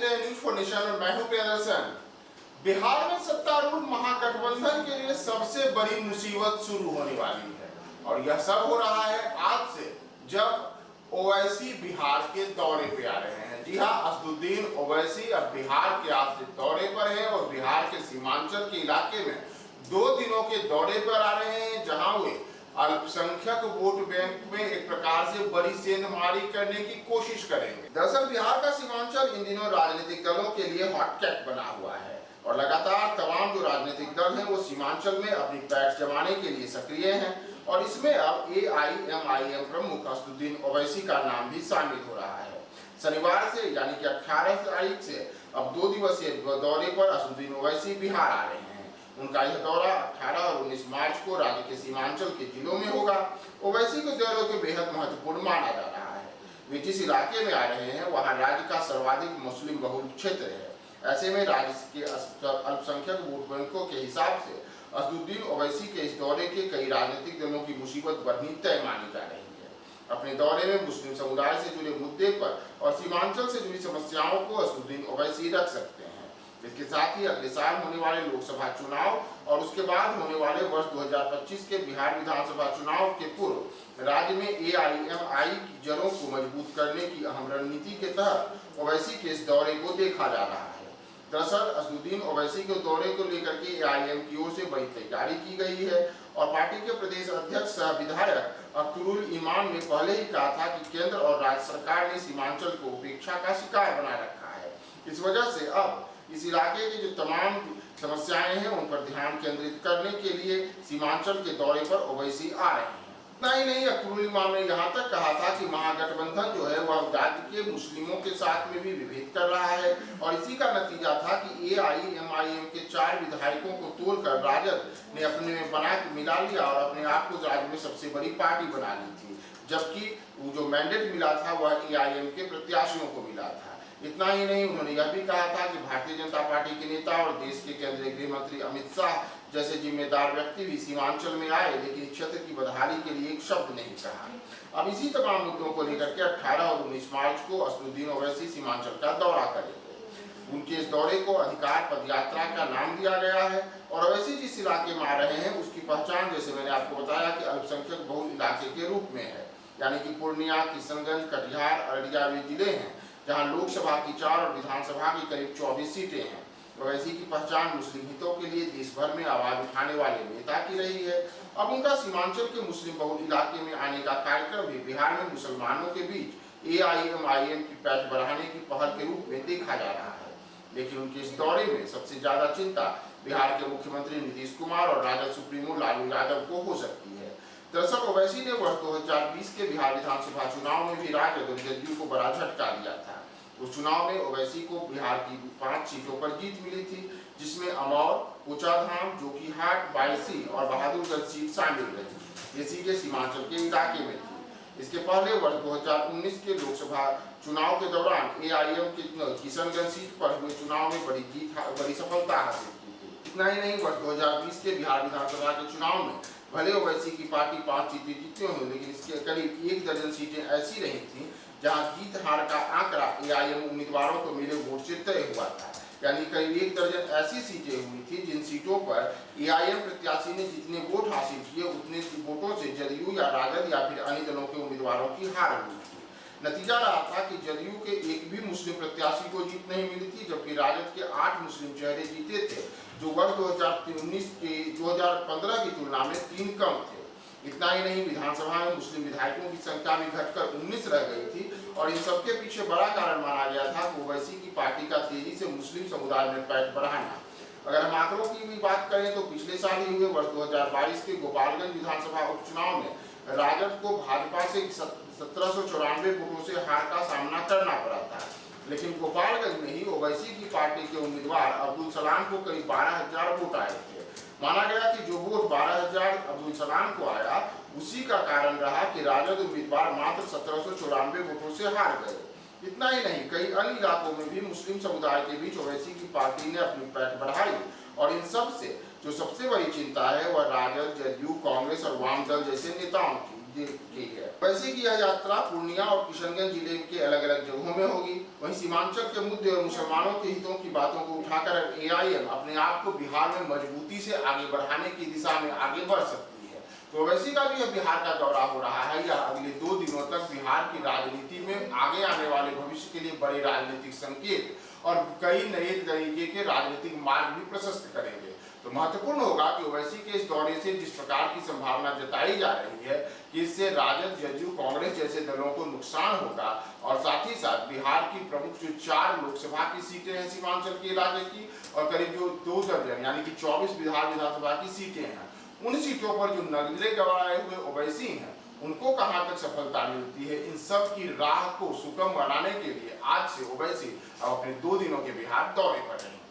रहे हैं news for nation और मैं हूं प्रियदर्शन। बिहार में सत्तारूढ़ महागठबंधन के लिए सबसे बड़ी मुसीबत शुरू होने वाली है और यह सब हो रहा है आज से, जब ओवैसी बिहार के दौरे पे आ रहे हैं। जी हां, असदुद्दीन ओवैसी अब बिहार के आज से दौरे पर हैं और बिहार के सीमांचल के इलाके में 2 दिनों के दौरे पर आ रहे हैं, जहां वे अल्पसंख्यक वोट बैंक में एक प्रकार से बड़ी सेंधमारी करने की कोशिश करेंगे। दरअसल बिहार का सीमांचल इन दिनों राजनीतिक दलों के लिए हॉटकेक बना हुआ है और लगातार तमाम जो राजनीतिक दल हैं वो सीमांचल में अपनी पैठ जमाने के लिए सक्रिय हैं और इसमें अब AIMIM प्रमुख असदुद्दीन ओवैसी का नाम भी शामिल हो रहा है। शनिवार से यानी कि 18 तारीख से अब 2 दिवसीय दौरे पर असदुद्दीन ओवैसी बिहार आ रहे हैं। उनका यह दौरा 18 और 19 मार्च को राज्य के सीमांचल के जिलों में होगा। ओवैसी के दौरे को बेहद महत्वपूर्ण माना जा रहा है। वे जिस इलाके में आ रहे हैं वहां राज्य का सर्वाधिक मुस्लिम बहुल क्षेत्र है। ऐसे में राज्य के अल्पसंख्यक वोट बैंकों के हिसाब से असदुद्दीन ओवैसी के इस दौरे के कई राजनीतिक दलों की मुसीबत बढ़नी तय मानी जा रही है। अपने दौरे में मुस्लिम समुदाय से जुड़े मुद्दे पर और सीमांचल से जुड़ी समस्याओं को असदुद्दीन ओवैसी रख सकते हैं। इसके साथ ही अगले साल होने वाले लोकसभा चुनाव और उसके बाद होने वाले वर्ष 2025 के बिहार विधानसभा चुनाव के पूर्व राज्य में AIMI की जड़ों को मजबूत करने की अहम रणनीति के तहत ओवैसी के इस दौरे को देखा जा रहा है। दरअसल असदुद्दीन ओवैसी के दौरे को लेकर के AIM की ओर से बड़ी तैयारी की गई है और पार्टी के प्रदेश अध्यक्ष सह विधायक अख्तरुल ईमान ने पहले ही कहा था कि केंद्र और राज्य सरकार ने सीमांचल को उपेक्षा का शिकार बना रखा है। इस वजह से अब इस इलाके की जो तमाम समस्याएं हैं उन पर ध्यान केंद्रित करने के लिए सीमांचल के दौरे पर ओवैसी आ रहे हैं। इतना ही नहीं, अख्तरुल ईमान ने यहाँ तक कहा था कि महागठबंधन जो है वह राज्य के मुस्लिमों के साथ में भी विभेद कर रहा है और इसी का नतीजा था कि AIMIM के 4 विधायकों को तोड़कर राजद ने अपने में बना के मिला लिया और अपने आप को राज्य में सबसे बड़ी पार्टी बना ली थी, जबकि वो जो मैंडेट मिला था वह AIM के प्रत्याशियों को मिला था। इतना ही नहीं, उन्होंने यह भी कहा था कि भारतीय जनता पार्टी के नेता और देश के केंद्रीय गृह मंत्री अमित शाह जैसे जिम्मेदार व्यक्ति भी सीमांचल में आए, लेकिन क्षेत्र की बदहाली के लिए एक शब्द नहीं कहा। अब इसी तमाम मुद्दों को लेकर के 18 और 19 मार्च को असदुद्दीन ओवैसी सीमांचल का दौरा करेंगे। उनके इस दौरे को अधिकार पदयात्रा का नाम दिया गया है और ओवैसी जिस इलाके में आ रहे हैं उसकी पहचान, जैसे मैंने आपको बताया, कि अल्पसंख्यक बहुल इलाके के रूप में है, यानी कि पूर्णिया, किशनगंज, कटिहार, अररिया वे जिले हैं जहां लोकसभा की 4 और विधानसभा की करीब 24 सीटें हैं। ओवैसी की पहचान मुस्लिम हितों के लिए देश भर में आवाज उठाने वाले नेता की रही है। अब उनका सीमांचल के मुस्लिम बहुल इलाके में आने का कार्यक्रम भी बिहार में मुसलमानों के बीच AIMIM की पैठ बढ़ाने की पहल के रूप में देखा जा रहा है। लेकिन उनके इस दौरे में सबसे ज्यादा चिंता बिहार के मुख्यमंत्री नीतीश कुमार और राजद सुप्रीमो लालू यादव को हो सकती है। दरअसल ओवैसी ने वर्ष 2020 के बिहार विधानसभा चुनाव में भी राजद और जदयू को बड़ा झटका दिया था। उस चुनाव में ओवैसी को बिहार की 5 सीटों पर जीत मिली थी, जिसमें अमौर, कोचाधाम, जोकीहाट, बायसी और बहादुरगंज सीट शामिल रही। ये सीटें सीमांचल के इलाके में थी। इसके पहले वर्ष 2019 के लोकसभा चुनाव के दौरान AIM की किशनगंज सीट पर हुए चुनाव में बड़ी सफलता हासिल की थी। इतना ही नहीं, वर्ष 2020 के बिहार विधानसभा के चुनाव में भले ओवैसी की पार्टी 5 सीटें जीती हुई, लेकिन इसके करीब 1 दर्जन सीटें ऐसी रही थी जहां जीत हार का आंकड़ा AIM उम्मीदवारों को मिले वोट से तय हुआ था। यानी करीब 1 दर्जन ऐसी सीटें हुई थी जिन सीटों पर AIM प्रत्याशी ने जितने वोट हासिल किए उतने वोटों से जदयू या राजद या फिर अन्य दलों के उम्मीदवारों की हार हुई थी। नतीजा रहा था कि जदयू के एक भी मुस्लिम प्रत्याशी को जीत नहीं मिली थी, जबकि राजद के 8 मुस्लिम चेहरे जीते थे, जो वर्ष 2015 की तुलना में 3 कम थे। इतना ही नहीं, विधानसभा में मुस्लिम विधायकों की संख्या भी घटकर 19 रह गई थी और इन सबके पीछे बड़ा कारण माना गया था कि ओवैसी की पार्टी का तेजी से मुस्लिम समुदाय में पैठ बढ़ाना। अगर हम आंकड़ों की भी बात करें तो पिछले साल ही हुए वर्ष 2022 के गोपालगंज विधानसभा उपचुनाव में राजद को भाजपा से 1794 वोटों से हार का सामना करना पड़ा था, लेकिन गोपालगंज में ही ओवैसी की पार्टी के उम्मीदवार अब्दुल सलाम को करीब 12,000 वोट आए थे। माना गया कि जो वोट 12,000 अब्दुल सलाम को आया उसी का कारण रहा कि राजद उम्मीदवार मात्र 1794 वोटों से हार गए। इतना ही नहीं, कई अन्य इलाकों में भी मुस्लिम समुदाय के बीच ओवैसी की पार्टी ने अपनी पैठ बढ़ाई और इन सब से जो सबसे बड़ी चिंता है वह राजद, जदयू, कांग्रेस और वाम दल जैसे नेताओं की, की है। वैसे की यह यात्रा पूर्णिया और किशनगंज जिले के अलग अलग जगहों में होगी। वहीं सीमांचल के मुद्दे और मुसलमानों के हितों की बातों को उठाकर AIM अपने आप को बिहार में मजबूती से आगे बढ़ाने की दिशा में आगे बढ़ सकती है। तो ओवैसी का भी बिहार का दौरा हो रहा है। यह अगले 2 दिनों तक बिहार की राजनीति में आगे आने वाले भविष्य के लिए बड़े राजनीतिक संकेत और कई नए तरीके के राजनीतिक मार्ग भी प्रशस्त करेंगे। तो महत्वपूर्ण होगा कि ओवैसी के इस दौरे से जिस प्रकार की संभावना जताई जा रही है कि इससे राजद, जदयू, कांग्रेस जैसे दलों को नुकसान होगा और साथ ही साथ बिहार की प्रमुख जो 4 लोकसभा की सीटें हैं सीमांचल के इलाके की और करीब जो 2 दर्जन यानी कि 24 विधानसभा की सीटें हैं, उन सीटों पर जो नगले गंवाए हुए ओवैसी हैं उनको कहां तक सफलता मिलती है, इन सब की राह को सुगम बनाने के लिए आज से ओवैसी अब अपने 2 दिनों के बिहार दौरे पर रहेंगे।